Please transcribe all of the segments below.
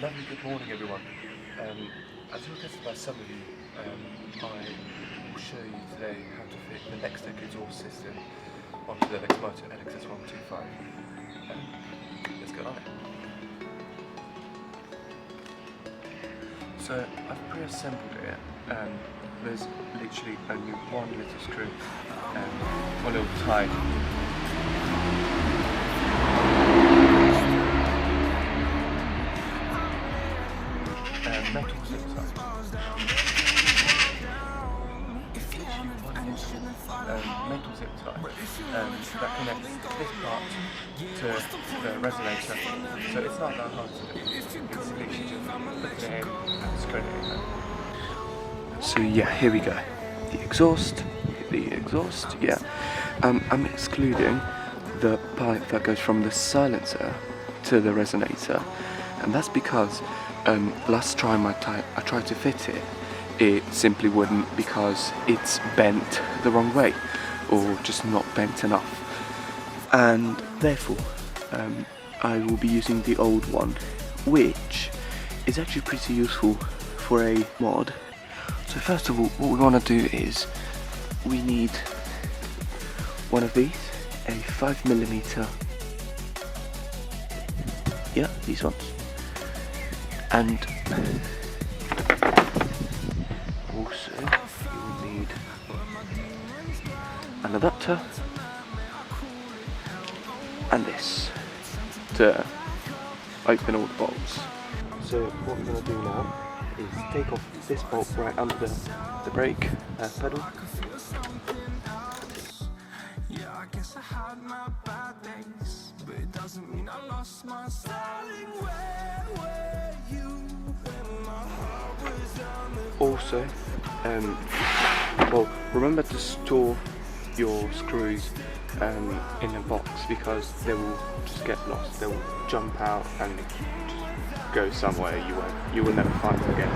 Lovely good morning everyone. As requested by some of you, I will show you today how to fit the Lextek exhaust system onto the Lexmoto LXS 125. Let's get on it. So I've pre-assembled it. There's literally only one little screw, one little tie. Metal zip tie. Metal zip tie that connects this part to the resonator. So it's not that hard to do. It's literally just putting it in and screwing it in. So yeah, here we go. The exhaust, yeah. I'm excluding the pipe that goes from the silencer to the resonator, and that's because last time I tried to fit it, it simply wouldn't because it's bent the wrong way or just not bent enough, and therefore I will be using the old one, which is actually pretty useful for a mod. So first of all, what we want to do is we need one of these, a 5mm, yeah, these ones, and also you will need an adapter and this to open all the bolts. So what we're going to do now is take off this bolt right under the brake pedal. Also, well, remember to store your screws in a box because they will just get lost. They will jump out and just go somewhere you will never find them again.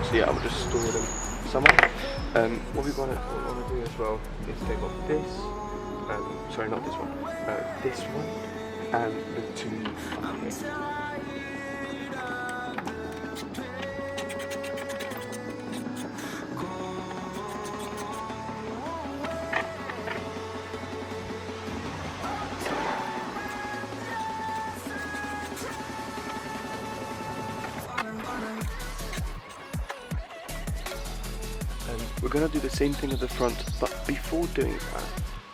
So yeah, I'll just store them somewhere. What we want to do as well is take off this. Sorry, not this one. This one and the two up here. We're going to do the same thing at the front, but before doing that,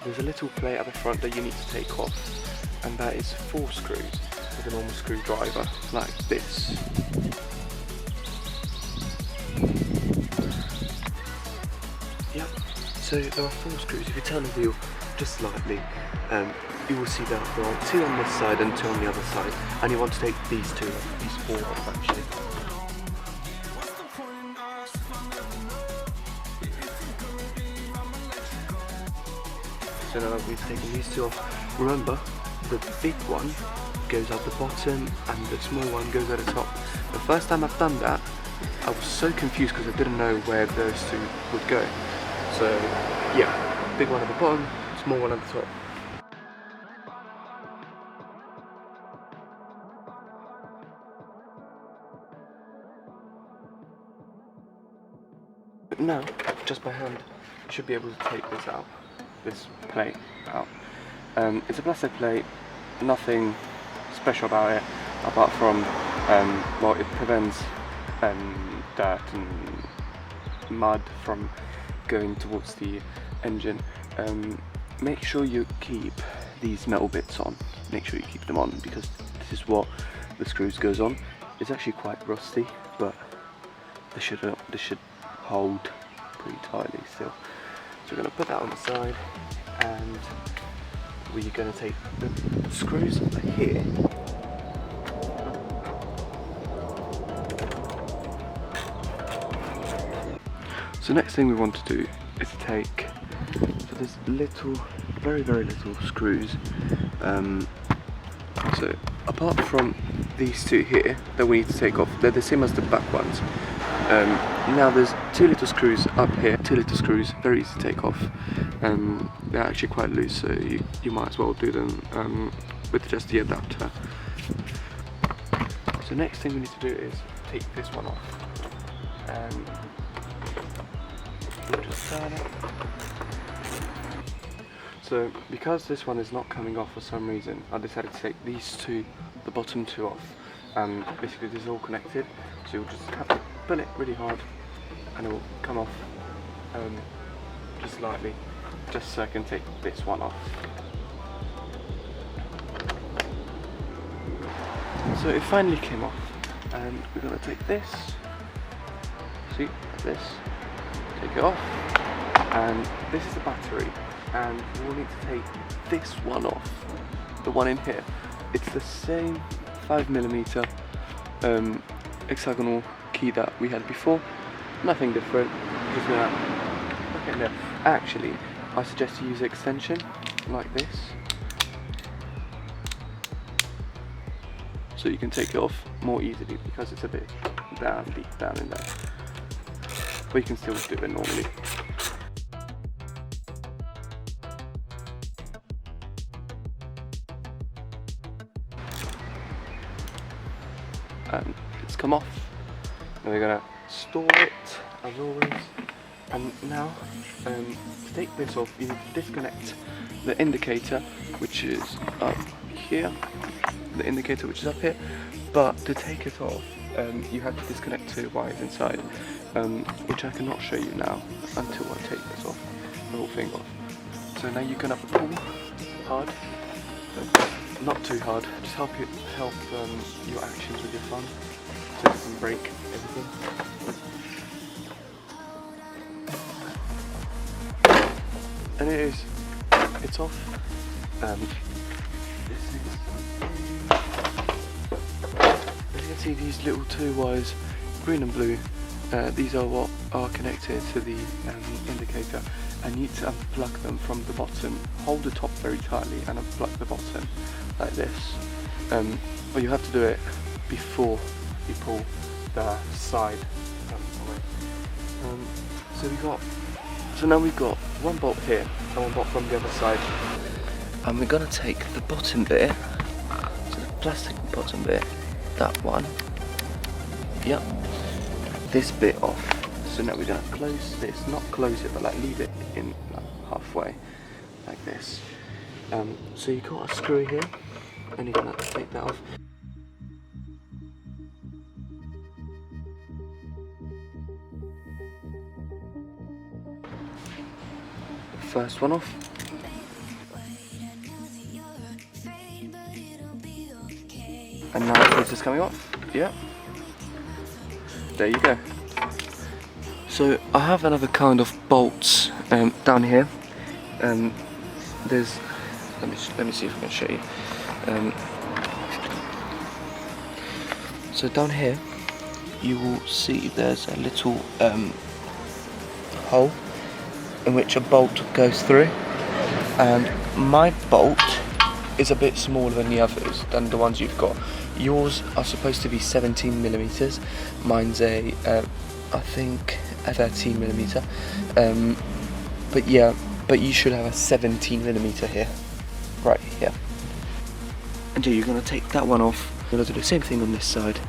there's a little plate at the front that you need to take off, and that is 4 screws with a normal screwdriver, like this. Yep, so there are 4 screws. If you turn the wheel just slightly, you will see that there are 2 on this side and 2 on the other side, and you want to take these 4 off actually. So now that we've taken these 2 off, remember the big one goes at the bottom and the small one goes at the top. The first time I've done that, I was so confused because I didn't know where those 2 would go. So yeah, big one at the bottom, small one at the top. But now, just by hand, you should be able to take this out. This plate out. It's a plastic plate, nothing special about it apart from well, it prevents dirt and mud from going towards the engine. Make sure you keep these metal bits on, make sure you keep them on because this is what the screws goes on. It's actually quite rusty, but this should hold pretty tightly still. So we're going to put that on the side, and we're going to take the screws here. So next thing we want to do is take, so there's little, very little screws. So apart from these 2 here that we need to take off, they're the same as the back ones. Now there's 2 little screws up here, 2 little screws, very easy to take off. They're actually quite loose, so you might as well do them with just the adapter. So So next thing we need to do is take this one off. And we'll just turn it. So because this one is not coming off for some reason, I decided to take these two, the bottom two off. Basically this is all connected, so you'll just have to pull it really hard and it will come off just slightly, just so I can take this one off. So it finally came off, and we're going to take this, see, like this, take it off, and this is the battery, and we'll need to take this one off, the one in here. It's the same 5mm hexagonal key that we had before, nothing different, just gonna look in there. Actually, I suggest you use extension like this, so you can take it off more easily because it's a bit deep down in there, but you can still do it normally. And it's come off, and we're gonna store it as always. And now to take this off, you need to disconnect the indicator, which is up here, the indicator which is up here, but to take it off you have to disconnect two wires inside, which I cannot show you now until I take this off, the whole thing off. So now you're gonna pull hard, not too hard, just help your actions with your thumb so it doesn't break everything. And it's off. As you can see, these little two wires, green and blue, these are what are connected to the indicator, and you need to unplug them from the bottom. Hold the top very tightly and unplug the bottom like this. But you have to do it before you pull the side away. So now we've got one bolt here and one bolt from the other side, and we're gonna take the bottom bit, so the plastic bottom bit, that one, yep, this bit off. So now we're gonna close this, not close it, but like leave it in like halfway, like this. So you got a screw here, and you're gonna take that off. First one off. And now this is coming off. Yep. There you go. So I have another kind of bolts down here. There's let me see if I can show you. So down here you will see there's a little hole in which a bolt goes through, and my bolt is a bit smaller than the others, than the ones you've got. Yours are supposed to be 17mm, mine's I think a 13mm, but you should have a 17mm here, right here. And yeah, you're going to take that one off. We're going to do the same thing on this side.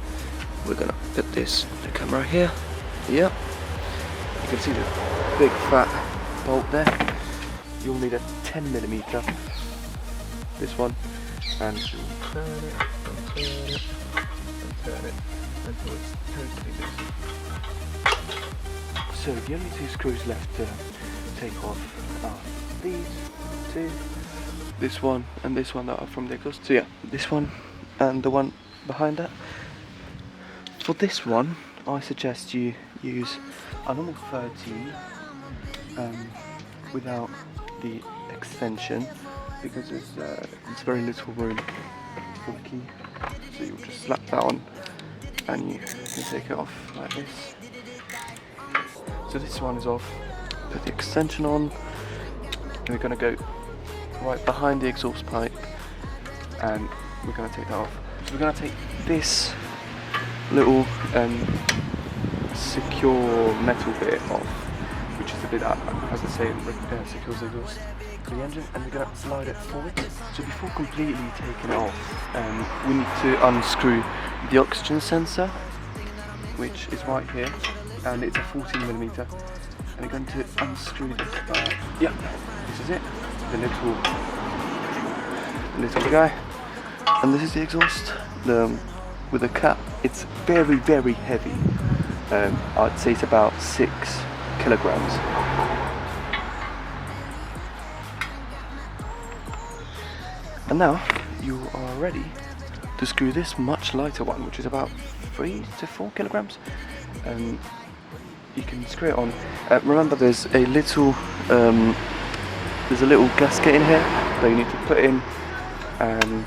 We're going to put this, the camera here, yep, you can see the big fat bolt there. You'll need a 10mm, this one, and you'll turn it and turn it and turn it until it's totally loose. So the only two screws left to take off are these two, this one and this one that are from the exhaust. So yeah, this one and the one behind that. For this one, I suggest you use a normal 13 without the extension, because it's very little room for the key. So you'll just slap that on and you can take it off like this. So this one is off. Put the extension on, and we're going to go right behind the exhaust pipe, and we're going to take that off. So we're going to take this little secure metal bit off, which is the bit that, as I say, secures the exhaust to the engine, and we're going to slide it forward. So before completely taking it off, we need to unscrew the oxygen sensor, which is right here, and it's a 14mm. And I'm going to unscrew this. Yeah, this is it. The little guy. And this is the exhaust. With the cap, it's very, very heavy. I'd say it's about 6 kilograms. And now you are ready to screw this much lighter one, which is about 3 to 4 kilograms. You can screw it on. Remember, there's a little gasket in here that you need to put in, and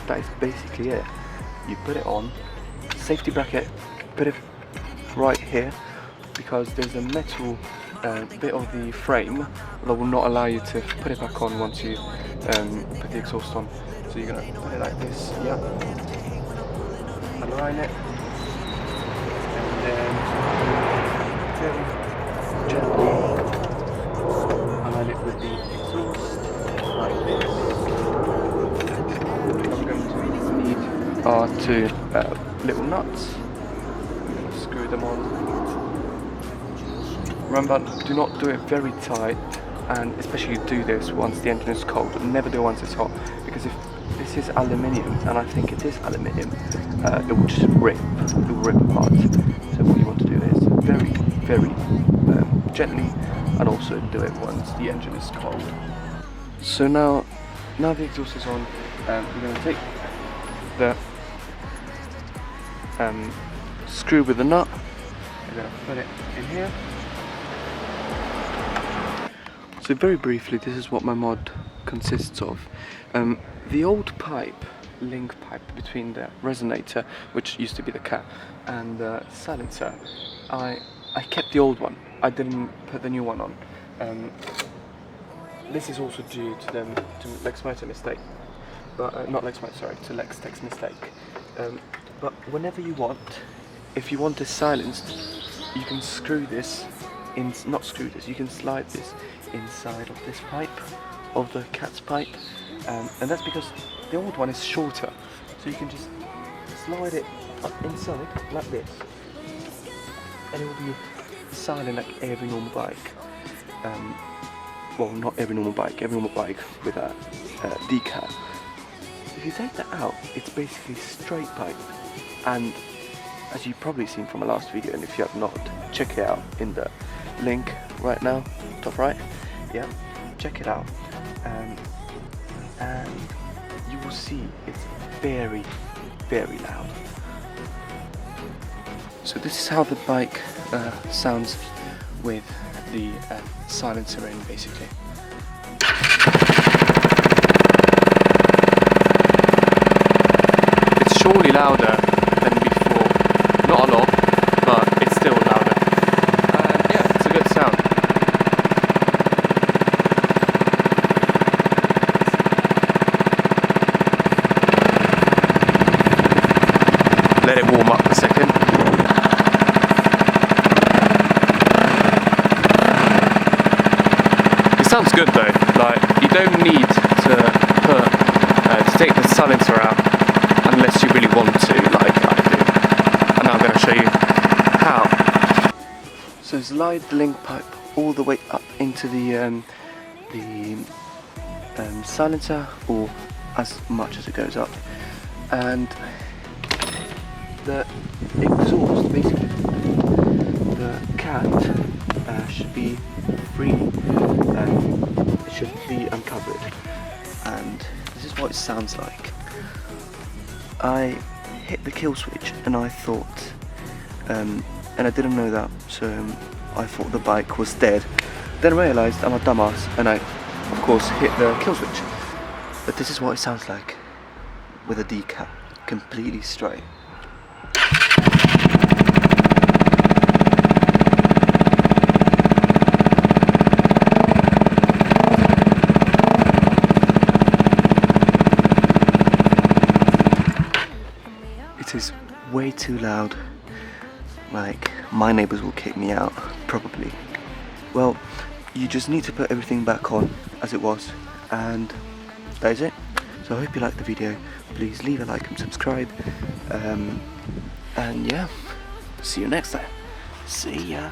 that is basically it. You put it on, safety bracket, put it right here, because there's a metal bit of the frame that will not allow you to put it back on once you put the exhaust on. So you're going to put it like this, yeah, align it, and then very gently align it with the exhaust like this. I'm going to need our 2 little nuts. I'm going to screw them on. Remember, do not do it very tight, and especially do this once the engine is cold. Never do it once it's hot, because if this is aluminium, and I think it is aluminium, it will just rip. It will rip apart. So what you want to do is very, very gently, and also do it once the engine is cold. So now the exhaust is on, we're going to take the screw with the nut. We're going to put it in here. So very briefly, this is what my mod consists of. The old pipe, link pipe between the resonator, which used to be the cat, and the silencer, I kept the old one. I didn't put the new one on. This is also due to Lexmoto mistake, but not Lexmoto, sorry, to Lextek's mistake. But whenever you want, if you want this silenced, you can screw this in. Not screw this. You can slide this inside of this pipe, of the cat's pipe, and that's because the old one is shorter. So you can just slide it up inside like this, and it will be silent like every normal bike. Well, not every normal bike. Every normal bike with a decal. If you take that out, it's basically straight pipe, and as you've probably seen from my last video, and if you have not, check it out in the link right now, top right. Yeah, check it out, and you will see it's very, very loud. So this is how the bike sounds with the silencer in, basically. It's surely louder than before. Not a lot, but it's still louder. And yeah, it's a good sound. Let it warm up a second. It sounds good though. Like, you don't need to take the silencer out unless you really want to, like I do. And now I'm going to show you how. So slide the link pipe all the way up into the silencer, or as much as it goes up, and the exhaust, basically the cat should be free, it should be uncovered, and this is what it sounds like. I hit the kill switch and I thought, and I didn't know that, so I thought the bike was dead. Then realised I'm a dumbass, and I of course hit the kill switch. But this is what it sounds like with a decal, completely straight. It is way too loud. Like, my neighbours will kick me out, probably. Well, you just need to put everything back on as it was, and that is it. So I hope you liked the video. Please leave a like and subscribe. And yeah, see you next time. See ya.